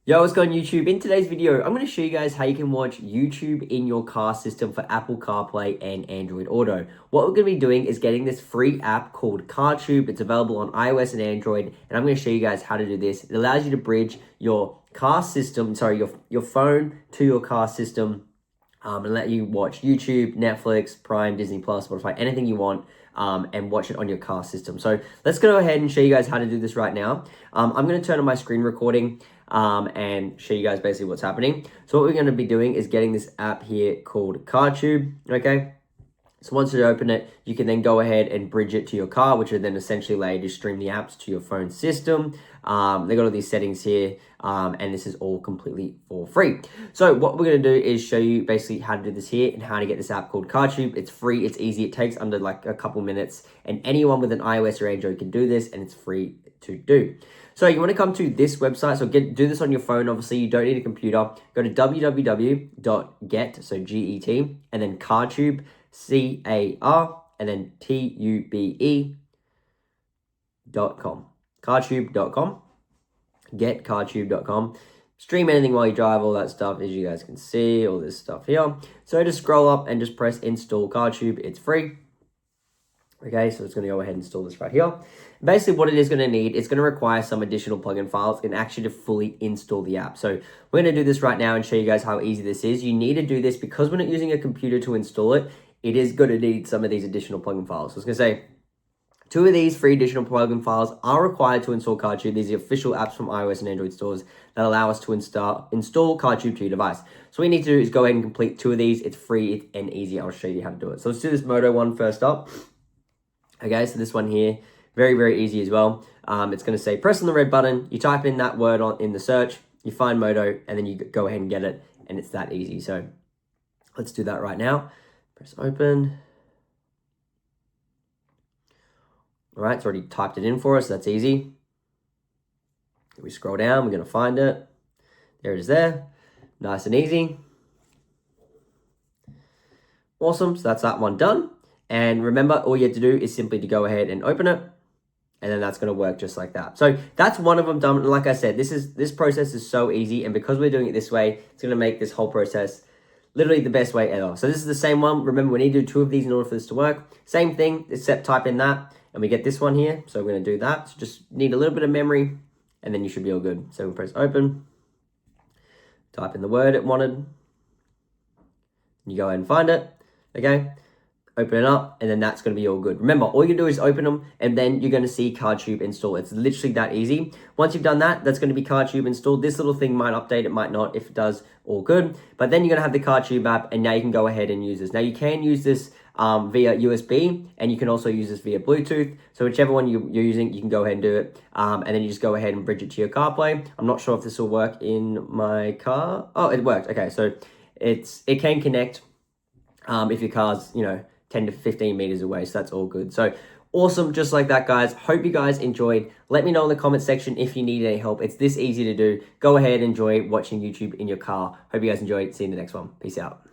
Yo, what's going on YouTube? In today's video, I'm going to show you guys how you can watch YouTube in your car system for Apple CarPlay and Android Auto. What we're going to be doing is getting this free app called CarTube. It's available on iOS and Android, and I'm going to show you guys how to do this. It allows you to bridge your car system, your phone to your car system, and let you watch YouTube, Netflix, Prime, Disney Plus, Spotify, anything you want, and watch it on your car system. So let's go ahead and show you guys how to do this right now. I'm going to turn on my screen recording and show you guys basically what's happening. So what we're going to be doing is getting this app here called CarTube, okay? So once you open it, you can then go ahead and bridge it to your car, which would then essentially allow you to stream the apps to your phone system. They got all these settings here, and this is all completely for free. So what we're going to do is show you basically how to do this here and how to get this app called CarTube. It's free, it's easy, it takes under like a couple minutes, and anyone with an iOS or Android can do this, and it's free to do. So you want to come to this website. So do this on your phone. Obviously, you don't need a computer. Go to www.get, so G-E-T, and then CarTube, C-A-R, and then T-U-B-E.com. CarTube.com. Get CarTube.com. Stream anything while you drive, all that stuff, as you guys can see, all this stuff here. So just scroll up and just press install CarTube. It's free. Okay, so it's going to go ahead and install this right here. Basically, what it is going to need, it's going to require some additional plugin files and actually to fully install the app. So we're going to do this right now and show you guys how easy this is. You need to do this because we're not using a computer to install it. It is going to need some of these additional plugin files. So it's going to say 2 of these free additional plugin files are required to install CarTube. These are official apps from iOS and Android stores that allow us to install CarTube to your device. So what we need to do is go ahead and complete 2 of these. It's free and easy. I'll show you how to do it. So let's do this Moto one first up. Okay, so this one here, very, very easy as well. It's going to say press on the red button, you type in that word in the search, you find Moto, and then you go ahead and get it, and it's that easy. So let's do that right now. Press open. All right, it's already typed it in for us. That's easy. We scroll down, we're going to find it. There it is there. Nice and easy. Awesome, so that's that one done. And remember, all you have to do is simply to go ahead and open it, and then that's going to work just like that. So that's one of them done. And like I said, this process is so easy, and because we're doing it this way, it's going to make this whole process literally the best way ever. So this is the same one. Remember, we need to do 2 of these in order for this to work. Same thing, except type in that, and we get this one here. So we're going to do that. So just need a little bit of memory, and then you should be all good. So we'll press open, type in the word it wanted, you go ahead and find it, okay? Open it up, and then that's going to be all good. Remember, all you do is open them, and then you're going to see CarTube install. It's literally that easy. Once you've done that, that's going to be CarTube installed. This little thing might update, it might not. If it does, all good. But then you're going to have the CarTube app, and now you can go ahead and use this. Now, you can use this via USB, and you can also use this via Bluetooth. So whichever one you're using, you can go ahead and do it. And then you just go ahead and bridge it to your CarPlay. I'm not sure if this will work in my car. Oh, it worked. Okay, so it can connect if your car's, 10 to 15 meters away, so that's all good. So awesome, just like that, guys. Hope you guys enjoyed. Let me know in the comment section if you need any help. It's this easy to do. Go ahead and enjoy watching YouTube in your car. Hope you guys enjoyed. See you in the next one. Peace out.